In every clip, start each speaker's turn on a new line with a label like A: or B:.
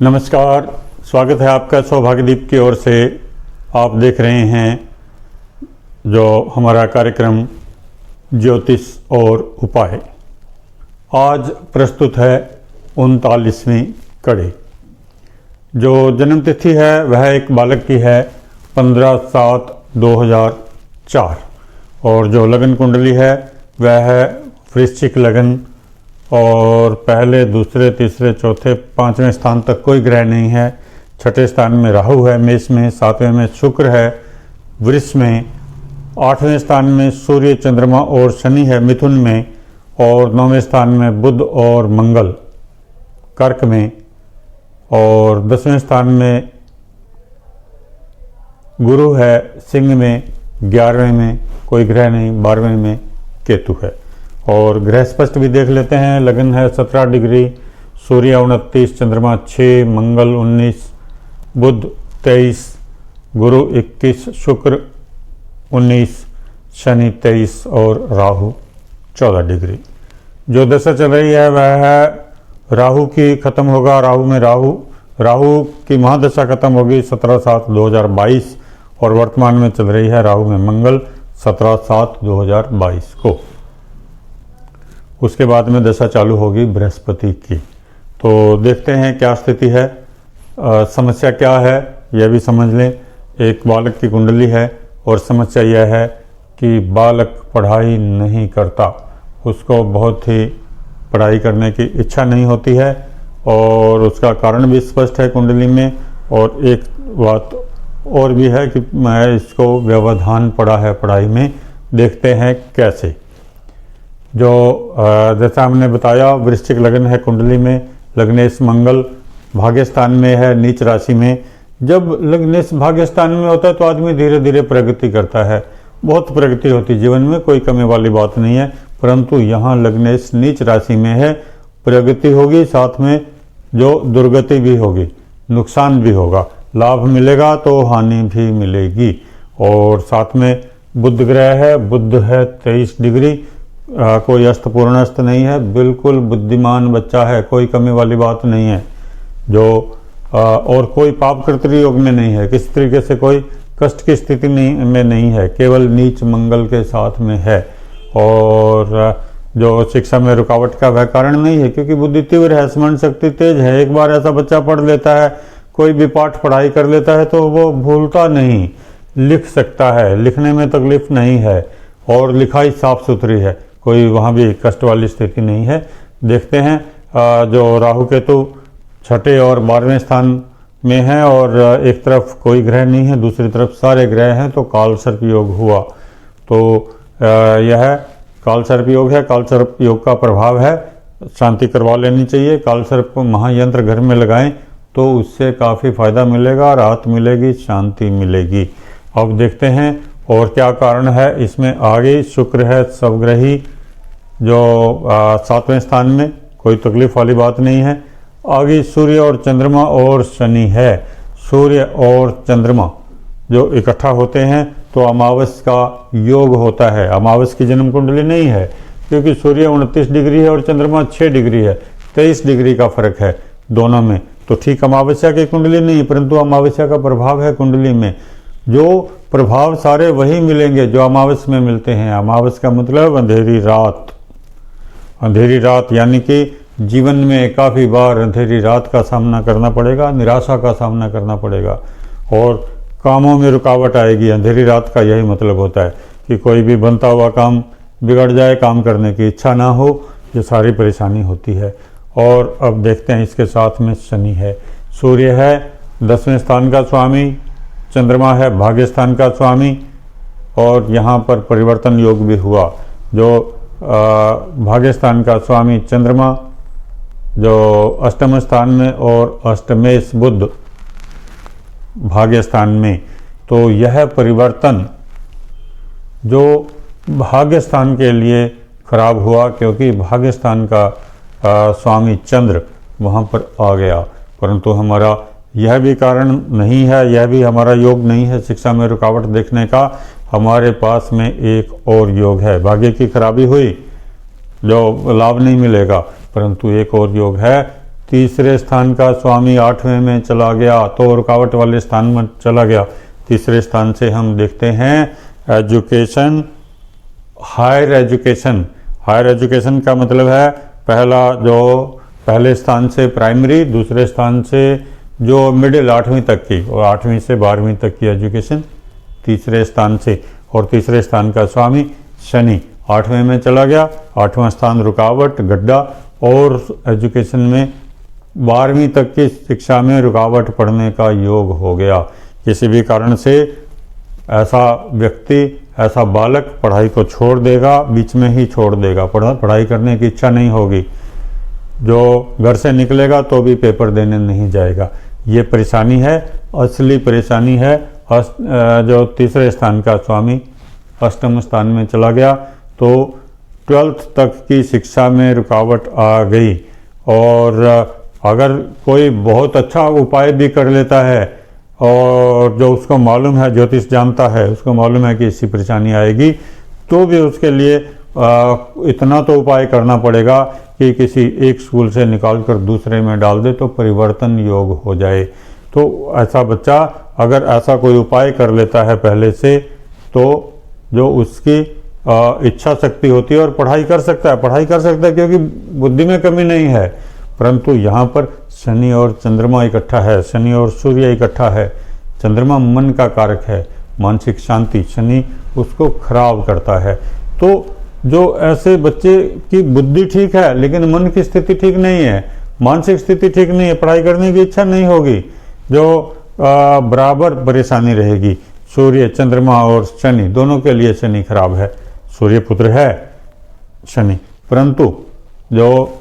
A: नमस्कार, स्वागत है आपका सौभाग्यदीप की ओर से। आप देख रहे हैं जो हमारा कार्यक्रम ज्योतिष और उपाय। आज प्रस्तुत है 39वीं कड़ी। जो जन्म तिथि है वह एक बालक की है 15/7/2004 और जो लगन कुंडली है वह है वृश्चिक लगन और पहले, दूसरे, तीसरे, चौथे, पांचवें स्थान तक कोई ग्रह नहीं है। छठे स्थान में राहु है मेष में, सातवें में शुक्र है वृष में, आठवें स्थान में सूर्य, चंद्रमा और शनि है मिथुन में और नौवें स्थान में बुध और मंगल कर्क में और 10वें स्थान में गुरु है सिंह में, 11वें में कोई ग्रह नहीं, 12वें में केतु है। और ग्रह स्पष्ट भी देख लेते हैं। लगन है 17 डिग्री, सूर्य 29, चंद्रमा 6, मंगल 19, बुध 23, गुरु 21, शुक्र 19, शनि 23 और राहु 14 डिग्री। जो दशा चल रही है वह है राहु की खत्म होगा। राहु की महादशा खत्म होगी 17/7/2022 और वर्तमान में चल रही है राहु में मंगल 17/7/2022 को। उसके बाद में दशा चालू होगी बृहस्पति की। तो देखते हैं क्या स्थिति है, समस्या क्या है यह भी समझ लें। एक बालक की कुंडली है और समस्या यह है कि बालक पढ़ाई नहीं करता, उसको बहुत ही पढ़ाई करने की इच्छा नहीं होती है और उसका कारण भी स्पष्ट है कुंडली में। और एक बात और भी है कि मैं इसको व्यवधान पड़ा है पढ़ाई में। देखते हैं कैसे। जो जैसा हमने बताया वृश्चिक लगन है कुंडली में, लग्नेश मंगल भाग्यस्थान में है नीच राशि में। जब लग्नेश भाग्यस्थान में होता है तो आदमी धीरे धीरे प्रगति करता है, बहुत प्रगति होती है जीवन में, कोई कमी वाली बात नहीं है। परंतु यहाँ लग्नेश नीच राशि में है, प्रगति होगी, साथ में जो दुर्गति भी होगी, नुकसान भी होगा, लाभ मिलेगा तो हानि भी मिलेगी। और साथ में बुध ग्रह है, बुध है 23 डिग्री, कोई अस्त पूर्ण अस्त नहीं है, बिल्कुल बुद्धिमान बच्चा है, कोई कमी वाली बात नहीं है। जो और कोई पाप कर्तृ योग में नहीं है, किसी तरीके से कोई कष्ट की स्थिति में नहीं है, केवल नीच मंगल के साथ में है। और जो शिक्षा में रुकावट का वह कारण नहीं है क्योंकि बुद्धि तीव्र है, स्मरण शक्ति तेज है। एक बार ऐसा बच्चा पढ़ लेता है, कोई भी पाठ पढ़ाई कर लेता है तो वो भूलता नहीं, लिख सकता है, लिखने में तकलीफ नहीं है और लिखाई साफ सुथरी है, कोई वहाँ भी कष्ट वाली स्थिति नहीं है। देखते हैं जो राहु केतु छठे और 12वें स्थान में है और एक तरफ कोई ग्रह नहीं है, दूसरी तरफ सारे ग्रह हैं, तो काल सर्प योग हुआ। तो यह काल सर्प योग है। काल सर्प योग का प्रभाव है, शांति करवा लेनी चाहिए। काल सर्प महायंत्र घर में लगाएं तो उससे काफ़ी फायदा मिलेगा, राहत मिलेगी, शांति मिलेगी। अब देखते हैं और क्या कारण है इसमें। आगे शुक्र है स्वग्रही जो 7वें स्थान में, कोई तकलीफ वाली बात नहीं है। आगे सूर्य और चंद्रमा और शनि है। सूर्य और चंद्रमा जो इकट्ठा होते हैं तो अमावस का योग होता है। अमावस की जन्म कुंडली नहीं है क्योंकि सूर्य 29 डिग्री है और चंद्रमा 6 डिग्री है, 23 डिग्री का फर्क है दोनों में। तो ठीक अमावस्या की कुंडली नहीं, परंतु अमावस्या का प्रभाव है कुंडली में। जो प्रभाव सारे वही मिलेंगे जो अमावस में मिलते हैं। अमावस का मतलब अंधेरी रात। अंधेरी रात यानी कि जीवन में काफ़ी बार अंधेरी रात का सामना करना पड़ेगा, निराशा का सामना करना पड़ेगा और कामों में रुकावट आएगी। अंधेरी रात का यही मतलब होता है कि कोई भी बनता हुआ काम बिगड़ जाए, काम करने की इच्छा ना हो, ये सारी परेशानी होती है। और अब देखते हैं इसके साथ में शनि है। सूर्य है 10वें स्थान का स्वामी, चंद्रमा है भाग्यस्थान का स्वामी और यहाँ पर परिवर्तन योग भी हुआ। जो भाग्यस्थान का स्वामी चंद्रमा जो अष्टम स्थान में और अष्टमेश बुध भाग्यस्थान में, तो यह परिवर्तन जो भाग्यस्थान के लिए खराब हुआ क्योंकि भाग्यस्थान का स्वामी चंद्र वहाँ पर आ गया। परंतु हमारा यह भी कारण नहीं है, यह भी हमारा योग नहीं है शिक्षा में रुकावट देखने का। हमारे पास में एक और योग है। भाग्य की खराबी हुई, जो लाभ नहीं मिलेगा, परंतु एक और योग है तीसरे स्थान का स्वामी 8वें में चला गया तो रुकावट वाले स्थान में चला गया। तीसरे स्थान से हम देखते हैं education, higher education. Higher education का मतलब है पहले स्थान से प्राइमरी, दूसरे स्थान से जो मिडिल 8वीं तक की और 8वीं से 12वीं तक की एजुकेशन तीसरे स्थान से। और तीसरे स्थान का स्वामी शनि 8वें में चला गया। 8वां स्थान रुकावट, गड्ढा, और एजुकेशन में 12वीं तक की शिक्षा में रुकावट पड़ने का योग हो गया। किसी भी कारण से ऐसा व्यक्ति, ऐसा बालक पढ़ाई को छोड़ देगा, बीच में ही छोड़ देगा, पढ़ाई करने की इच्छा नहीं होगी, जो घर से निकलेगा तो भी पेपर देने नहीं जाएगा। ये परेशानी है, असली परेशानी है। जो तीसरे स्थान का स्वामी 8वें स्थान में चला गया तो 12th तक की शिक्षा में रुकावट आ गई। और अगर कोई बहुत अच्छा उपाय भी कर लेता है और जो उसको मालूम है, ज्योतिष जानता है, उसको मालूम है कि इसकी परेशानी आएगी, तो भी उसके लिए इतना तो उपाय करना पड़ेगा कि किसी एक स्कूल से निकालकर दूसरे में डाल दे तो परिवर्तन योग हो जाए। तो ऐसा बच्चा अगर ऐसा कोई उपाय कर लेता है पहले से, तो जो उसकी इच्छा शक्ति होती है और पढ़ाई कर सकता है क्योंकि बुद्धि में कमी नहीं है। परंतु यहाँ पर शनि और चंद्रमा इकट्ठा है, शनि और सूर्य इकट्ठा है। चंद्रमा मन का कारक है, मानसिक शांति, शनि उसको खराब करता है। तो जो ऐसे बच्चे की बुद्धि ठीक है लेकिन मन की स्थिति ठीक नहीं है, मानसिक स्थिति ठीक नहीं है, पढ़ाई करने की इच्छा नहीं होगी, जो बराबर परेशानी रहेगी। सूर्य, चंद्रमा और शनि दोनों के लिए शनि खराब है। सूर्य पुत्र है शनि, परंतु जो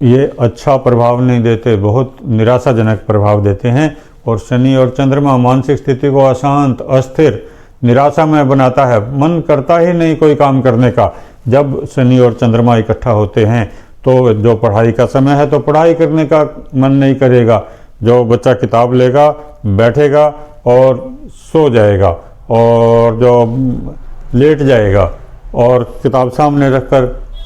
A: ये अच्छा प्रभाव नहीं देते, बहुत निराशाजनक प्रभाव देते हैं। और शनि और चंद्रमा मानसिक स्थिति को अशांत, अस्थिर, निराशा में बनाता है, मन करता ही नहीं कोई काम करने का। जब शनि और चंद्रमा इकट्ठा होते हैं तो जो पढ़ाई का समय है तो पढ़ाई करने का मन नहीं करेगा, जो बच्चा किताब लेगा, बैठेगा और सो जाएगा और जो लेट जाएगा और किताब सामने रखकर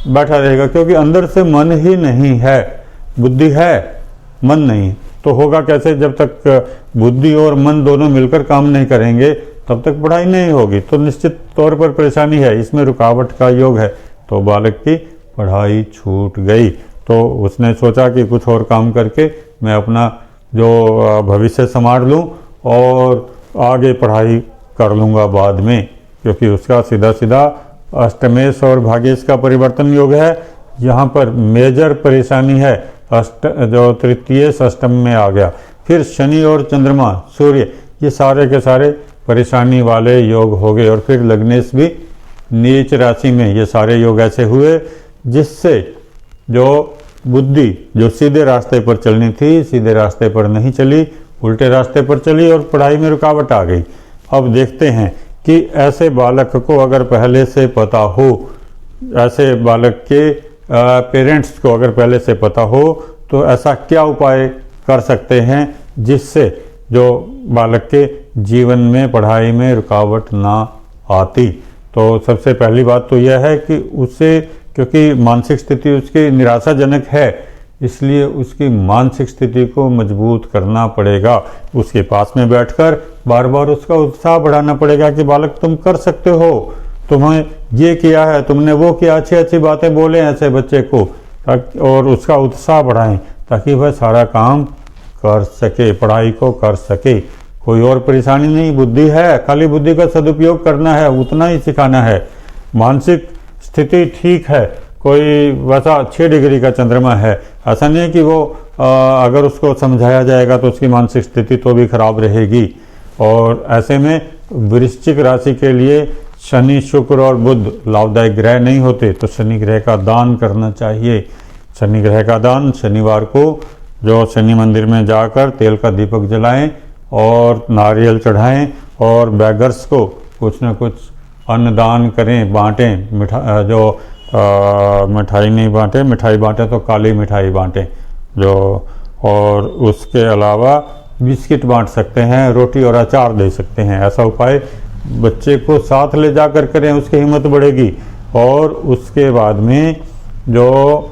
A: बैठा रहेगा, क्योंकि अंदर से मन ही नहीं है। बुद्धि है, मन नहीं, तो होगा कैसे? जब तक बुद्धि और मन दोनों मिलकर काम नहीं करेंगे तब तक पढ़ाई नहीं होगी। तो निश्चित तौर पर परेशानी है, इसमें रुकावट का योग है। तो बालक की पढ़ाई छूट गई, तो उसने सोचा कि कुछ और काम करके मैं अपना जो भविष्य संवार लूँ और आगे पढ़ाई कर लूँगा बाद में, क्योंकि उसका सीधा सीधा अष्टमेश और भाग्येश का परिवर्तन योग है। यहाँ पर मेजर परेशानी है, जो तृतीय अष्टम में आ गया। फिर शनि और चंद्रमा, सूर्य, ये सारे के सारे परेशानी वाले योग हो गए। और फिर लग्नेश भी नीच राशि में, ये सारे योग ऐसे हुए जिससे जो बुद्धि जो सीधे रास्ते पर चलनी थी, सीधे रास्ते पर नहीं चली, उल्टे रास्ते पर चली और पढ़ाई में रुकावट आ गई। अब देखते हैं कि ऐसे बालक को अगर पहले से पता हो, ऐसे बालक के पेरेंट्स को अगर पहले से पता हो तो ऐसा क्या उपाय कर सकते हैं जिससे जो बालक के जीवन में, पढ़ाई में रुकावट ना आती। तो सबसे पहली बात तो यह है कि उसे, क्योंकि मानसिक स्थिति उसकी निराशाजनक है, इसलिए उसकी मानसिक स्थिति को मजबूत करना पड़ेगा। उसके पास में बैठकर बार बार उसका उत्साह बढ़ाना पड़ेगा कि बालक तुम कर सकते हो, तुम्हें ये किया है, तुमने वो किया, अच्छी अच्छी बातें बोलें ऐसे बच्चे को, और उसका उत्साह बढ़ाएं ताकि वह सारा काम कर सके, पढ़ाई को कर सके। कोई और परेशानी नहीं, बुद्धि है, खाली बुद्धि का सदुपयोग करना है, उतना ही सिखाना है। मानसिक स्थिति ठीक है, कोई वैसा 6 डिग्री का चंद्रमा है, ऐसा नहीं है कि वो अगर उसको समझाया जाएगा तो उसकी मानसिक स्थिति तो भी खराब रहेगी। और ऐसे में वृश्चिक राशि के लिए शनि, शुक्र और बुध लाभदायक ग्रह नहीं होते, तो शनि ग्रह का दान करना चाहिए। शनि ग्रह का दान शनिवार को जो शनि मंदिर में जाकर तेल का दीपक जलाएं और नारियल चढ़ाएं और बैगर्स को कुछ न कुछ अन्नदान करें, बांटें। मिठाई नहीं बांटें, मिठाई बांटें तो काली मिठाई बांटें जो, और उसके अलावा बिस्किट बांट सकते हैं, रोटी और अचार दे सकते हैं। ऐसा उपाय बच्चे को साथ ले जाकर करें, उसकी हिम्मत बढ़ेगी। और उसके बाद में जो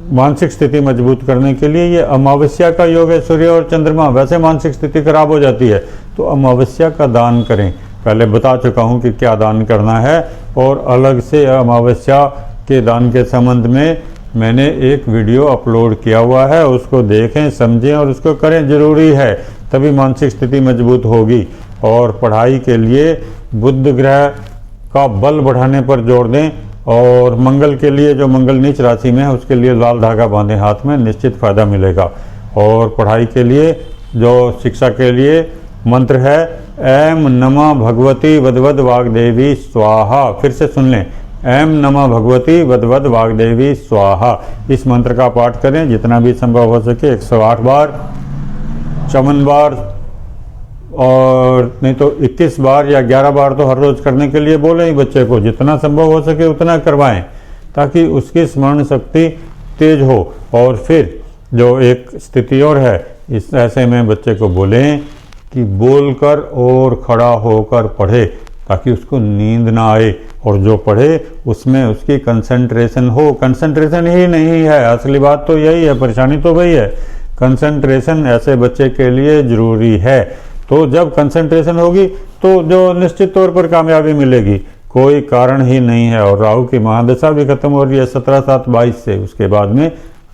A: मानसिक स्थिति मजबूत करने के लिए ये अमावस्या का योग है, सूर्य और चंद्रमा, वैसे मानसिक स्थिति खराब हो जाती है तो अमावस्या का दान करें। पहले बता चुका हूँ कि क्या दान करना है, और अलग से अमावस्या के दान के संबंध में मैंने एक वीडियो अपलोड किया हुआ है, उसको देखें, समझें और उसको करें, जरूरी है, तभी मानसिक स्थिति मजबूत होगी। और पढ़ाई के लिए बुध ग्रह का बल बढ़ाने पर जोर दें, और मंगल के लिए, जो मंगल नीच राशि में है, उसके लिए लाल धागा बांधें हाथ में, निश्चित फायदा मिलेगा। और पढ़ाई के लिए, जो शिक्षा के लिए मंत्र है ऐं नमः भगवती वदवद वाग्देवी स्वाहा। फिर से सुन लें, ऐं नमः भगवती वदवद वाग्देवी स्वाहा। इस मंत्र का पाठ करें जितना भी संभव हो सके, 108 बार, 54 बार, और नहीं तो 21 बार या 11 बार तो हर रोज करने के लिए बोले ही बच्चे को, जितना संभव हो सके उतना करवाएं, ताकि उसकी स्मरण शक्ति तेज हो। और फिर जो एक स्थिति और है, इस ऐसे में बच्चे को बोलें कि बोलकर और खड़ा होकर पढ़े, ताकि उसको नींद ना आए, और जो पढ़े उसमें उसकी कंसंट्रेशन हो। कंसंट्रेशन ही नहीं है, असली बात तो यही है, परेशानी तो वही है। कंसंट्रेशन ऐसे बच्चे के लिए जरूरी है। तो जब कंसंट्रेशन होगी तो जो निश्चित तौर पर कामयाबी मिलेगी, कोई कारण ही नहीं है। और राहु की महादशा भी खत्म हो रही है 17/7/22 से, उसके बाद में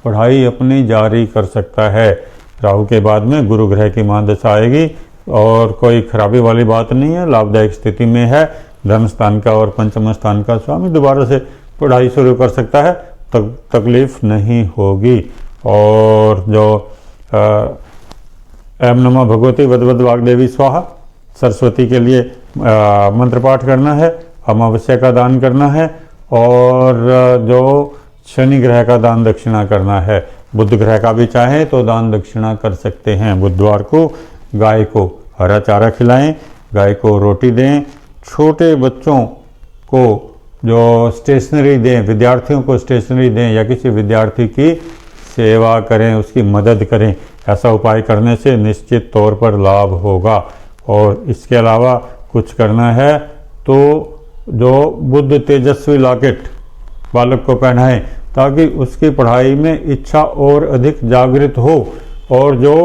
A: पढ़ाई अपनी जारी कर सकता है। राहु के बाद में गुरु ग्रह की महादशा आएगी, और कोई खराबी वाली बात नहीं है, लाभदायक स्थिति में है। धर्म स्थान का और पंचम स्थान का स्वामी दोबारा से पढ़ाई शुरू कर सकता है, तकलीफ नहीं होगी। और जो ऐं नमः भगवती वदवद वाग्देवी स्वाहा, सरस्वती के लिए मंत्र पाठ करना है, अमावस्या का दान करना है, और जो शनि ग्रह का दान दक्षिणा करना है। बुध ग्रह का भी चाहें तो दान दक्षिणा कर सकते हैं। बुधवार को गाय को हरा चारा खिलाएं, गाय को रोटी दें, छोटे बच्चों को जो स्टेशनरी दें, विद्यार्थियों को स्टेशनरी दें, या किसी विद्यार्थी की सेवा करें, उसकी मदद करें। ऐसा उपाय करने से निश्चित तौर पर लाभ होगा। और इसके अलावा कुछ करना है तो जो बुध तेजस्वी लॉकेट बालक को पहनाएं, ताकि उसकी पढ़ाई में इच्छा और अधिक जागृत हो। और जो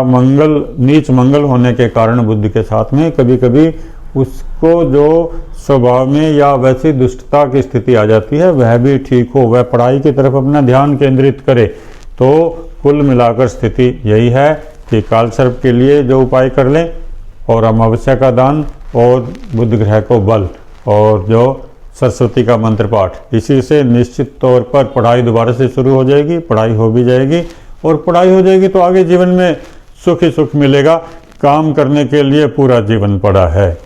A: मंगल, नीच मंगल होने के कारण बुध के साथ में कभी कभी उसको जो स्वभाव में या वैसी दुष्टता की स्थिति आ जाती है, वह भी ठीक हो, वह पढ़ाई की तरफ अपना ध्यान केंद्रित करे। तो कुल मिलाकर स्थिति यही है कि कालसर्प के लिए जो उपाय कर लें, और अमावस्या का दान, और बुध ग्रह को बल, और जो सरस्वती का मंत्र पाठ, इसी से निश्चित तौर पर पढ़ाई दोबारा से शुरू हो जाएगी, पढ़ाई हो भी जाएगी। और पढ़ाई हो जाएगी तो आगे जीवन में सुख ही सुख मिलेगा। काम करने के लिए पूरा जीवन पड़ा है,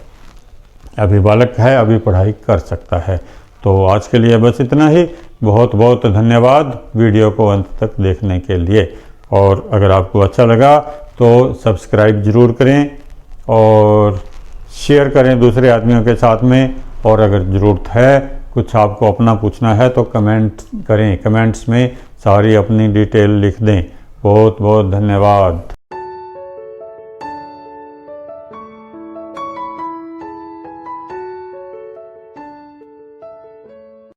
A: अभी बालक है, अभी पढ़ाई कर सकता है। तो आज के लिए बस इतना ही। बहुत बहुत धन्यवाद वीडियो को अंत तक देखने के लिए। और अगर आपको अच्छा लगा तो सब्सक्राइब जरूर करें, और शेयर करें दूसरे आदमियों के साथ में। और अगर ज़रूरत है, कुछ आपको अपना पूछना है, तो कमेंट करें, कमेंट्स में सारी अपनी डिटेल लिख दें। बहुत बहुत धन्यवाद।